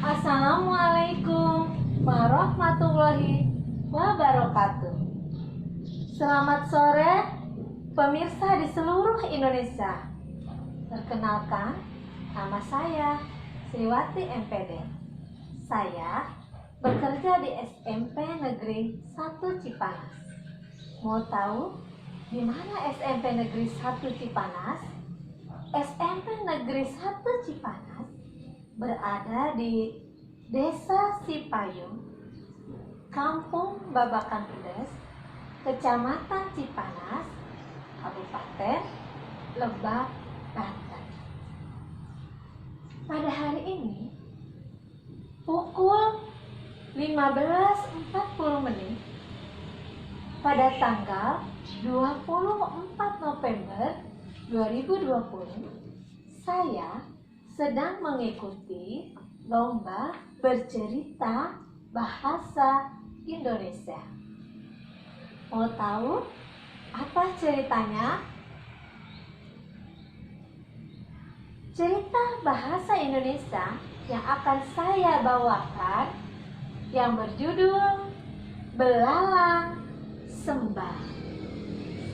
Assalamualaikum warahmatullahi wabarakatuh. Selamat sore pemirsa di seluruh Indonesia. Perkenalkan, nama saya Sriwati MPD. Saya bekerja di SMP Negeri 1 Cipanas. Mau tahu di mana SMP Negeri 1 Cipanas? SMP Negeri 1 Cipanas berada di Desa Cipayung, Kampung Babakan Pedes, Kecamatan Cipanas, Kabupaten Lebak, Banten. Pada hari ini, pukul 15.40 pada tanggal 24 November 2020, saya sedang mengikuti lomba bercerita bahasa Indonesia. Mau tahu apa ceritanya? Cerita bahasa Indonesia yang akan saya bawakan yang berjudul Belalang Sembah.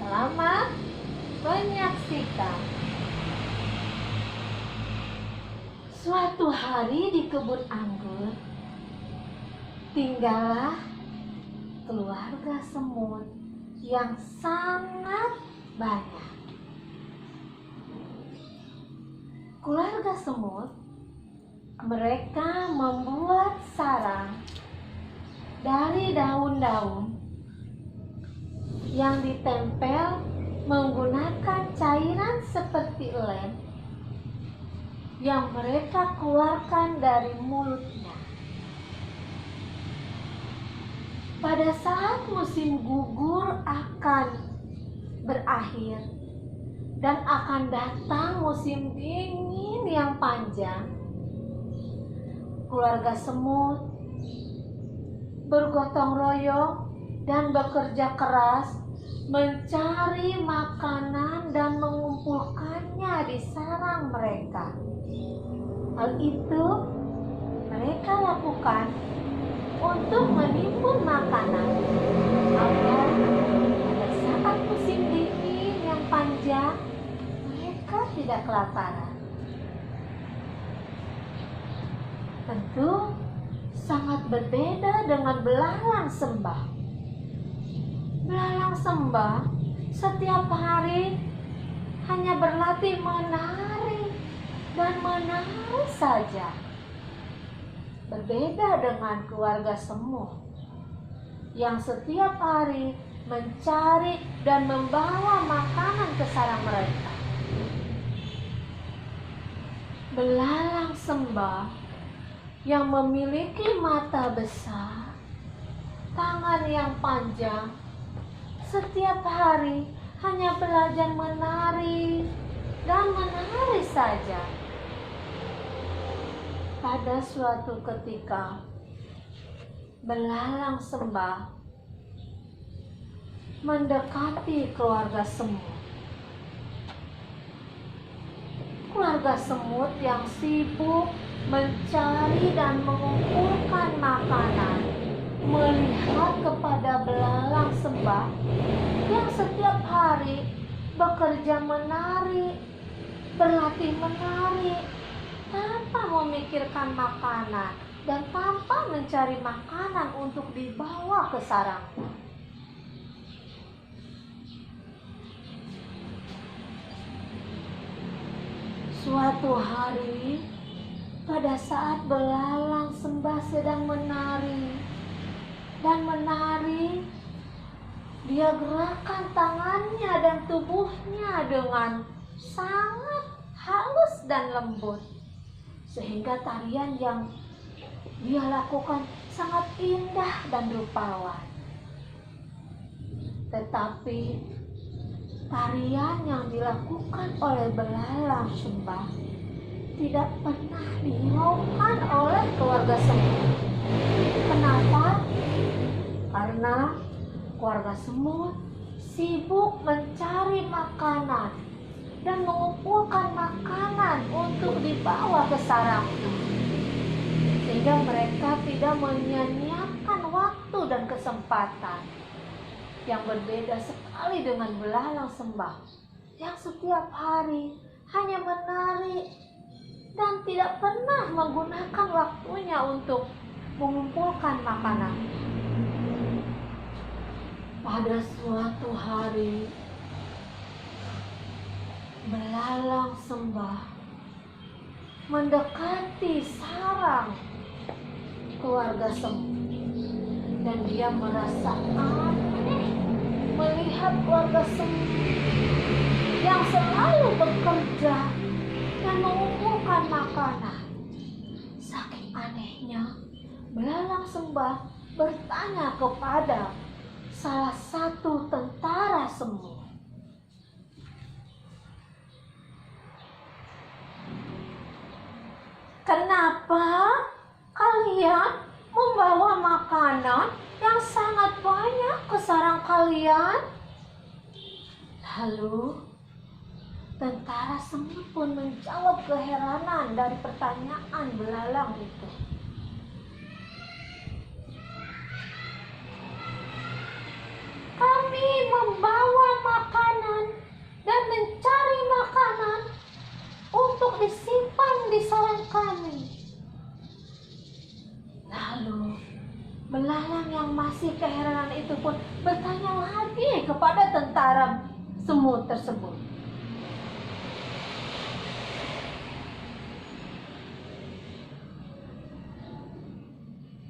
Selamat menyaksikan. Suatu hari di kebun anggur, tinggallah keluarga semut yang sangat banyak. Keluarga semut, mereka membuat sarang dari daun-daun yang ditempel menggunakan cairan seperti lem yang mereka keluarkan dari mulutnya. Pada saat musim gugur akan berakhir dan akan datang musim dingin yang panjang, keluarga semut bergotong royong dan bekerja keras mencari makanan dan mengumpulkannya di sarang mereka. Hal itu mereka lakukan untuk menimbun makanan agar pada saat musim dingin yang panjang mereka tidak kelaparan. Tentu sangat berbeda dengan belalang sembah. Belalang sembah setiap hari hanya berlatih menari dan menari saja. Berbeda dengan keluarga semut yang setiap hari mencari dan membawa makanan ke sarang mereka. Belalang sembah yang memiliki mata besar, tangan yang panjang, setiap hari hanya belajar menari dan menari saja. Pada suatu ketika, belalang sembah mendekati keluarga semut. Keluarga semut yang sibuk mencari dan mengumpulkan makanan melihat kepada belalang sembah yang setiap hari bekerja menari, berlatih menari tanpa memikirkan makanan dan tanpa mencari makanan untuk dibawa ke sarangnya. Suatu hari, pada saat belalang sembah sedang menari dan menari, dia gerakan tangannya dan tubuhnya dengan sangat halus dan lembut, sehingga tarian yang dia lakukan sangat indah dan rupawan. Tetapi tarian yang dilakukan oleh belalang sembah tidak pernah dihiraukan oleh keluarga semut. Kenapa? Karena keluarga semut sibuk mencari makanan dan mengumpulkan makanan untuk dibawa ke sarangnya. Sehingga sehingga mereka tidak menyia-nyiakan waktu dan kesempatan. Yang berbeda sekali dengan belalang sembah yang setiap hari hanya menari dan tidak pernah menggunakan waktunya untuk mengumpulkan makanan. Pada suatu hari, belalang sembah mendekati sarang keluarga semut dan dia merasa aneh melihat keluarga semut yang selalu bekerja dan mengumpulkan makanan. Saking anehnya, belalang sembah bertanya kepada salah satu tentara semut, "Kenapa kalian membawa makanan yang sangat banyak ke sarang kalian?" Lalu tentara semut pun menjawab keheranan dari pertanyaan belalang itu. "Kami membawa makanan dan mencari makanan untuk disimpan di sarang kami." Lalu belalang yang masih keheranan itu pun bertanya lagi kepada tentara semut tersebut,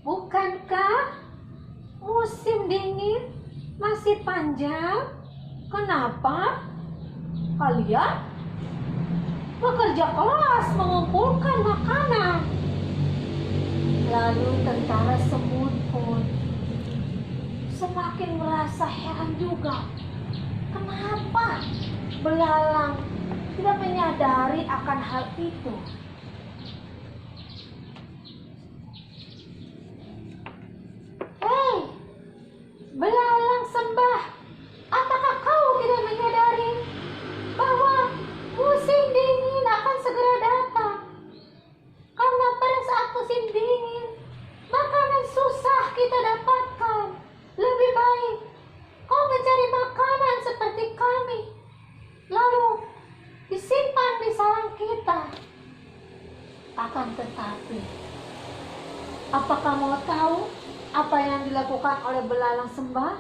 "Bukankah musim dingin masih panjang? Kenapa kalian bekerja keras mengumpulkan makanan?" Lalu tentara semut pun semakin merasa heran juga. Kenapa belalang tidak menyadari akan hal itu? "Hei, belalang sembah, apakah kau tidak menyadari bahwa musim dingin akan segera datang? Karena pada saat musim dingin, makanan susah kita dapatkan. Lebih baik kau mencari makanan seperti kami, lalu disimpan di sarang kita." Akan tetapi, apakah mau tahu apa yang dilakukan oleh belalang sembah?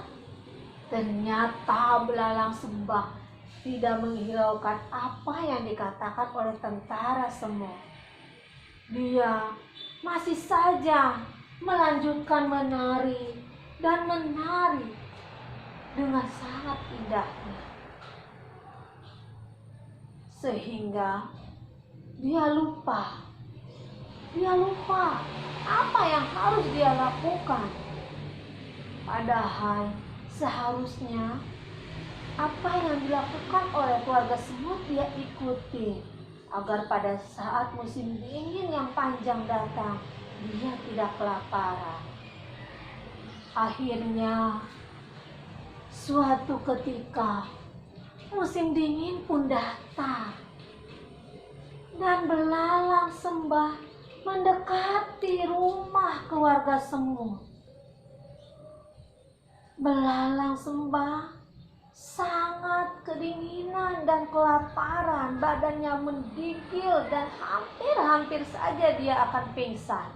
Ternyata belalang sembah tidak menghiraukan apa yang dikatakan oleh tentara semut. Dia masih saja melanjutkan menari dan menari dengan sangat indahnya, sehingga dia lupa apa yang harus dia lakukan. Padahal seharusnya apa yang dilakukan oleh keluarga semut dia ikuti, agar pada saat musim dingin yang panjang datang, dia tidak kelaparan. Akhirnya, suatu ketika, musim dingin pun datang, dan belalang sembah mendekati rumah keluarga semut. Belalang sembah sangat kedinginan dan kelaparan, badannya menggigil dan hampir saja dia akan pingsan.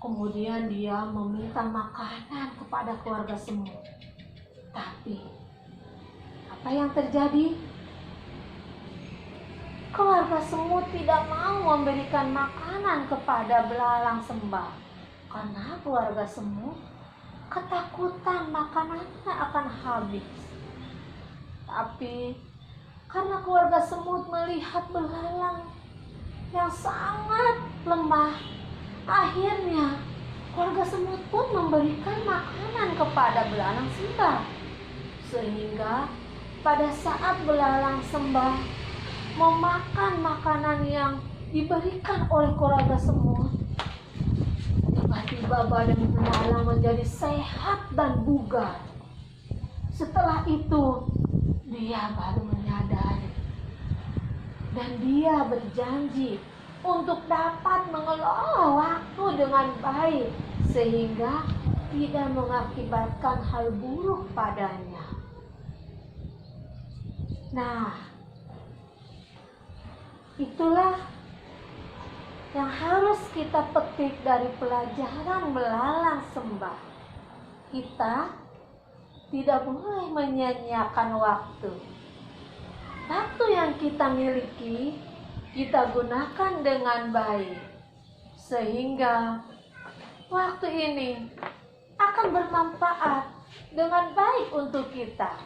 Kemudian dia meminta makanan kepada keluarga semut. Tapi apa yang terjadi? Keluarga semut tidak mau memberikan makanan kepada belalang sembah karena keluarga semut ketakutan makanannya akan habis. Tapi karena keluarga semut melihat belalang yang sangat lemah, akhirnya keluarga semut pun memberikan makanan kepada belalang sembah. Sehingga pada saat belalang sembah memakan makanan yang diberikan oleh keluarga semut, tiba-tiba badan belalang menjadi sehat dan bugar. Setelah itu dia baru menyadari dan dia berjanji untuk dapat mengelola waktu dengan baik sehingga tidak mengakibatkan hal buruk padanya. Nah, itulah yang harus kita petik dari pelajaran belalang sembah. Kita tidak boleh menyia-nyiakan waktu. Waktu yang kita miliki, kita gunakan dengan baik. Sehingga waktu ini akan bermanfaat dengan baik untuk kita.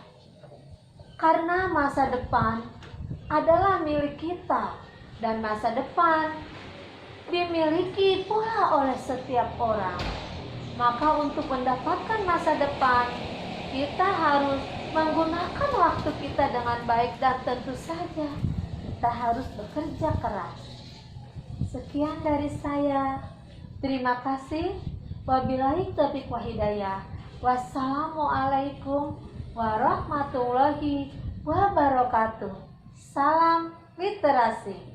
Karena masa depan adalah milik kita. Dan masa depan dimiliki pula oleh setiap orang. Maka untuk mendapatkan masa depan, kita harus menggunakan waktu kita dengan baik dan tentu saja kita harus bekerja keras. Sekian dari saya. Terima kasih. Wabillahi taufiq wa hidayah. Wassalamualaikum warahmatullahi wabarakatuh. Salam literasi.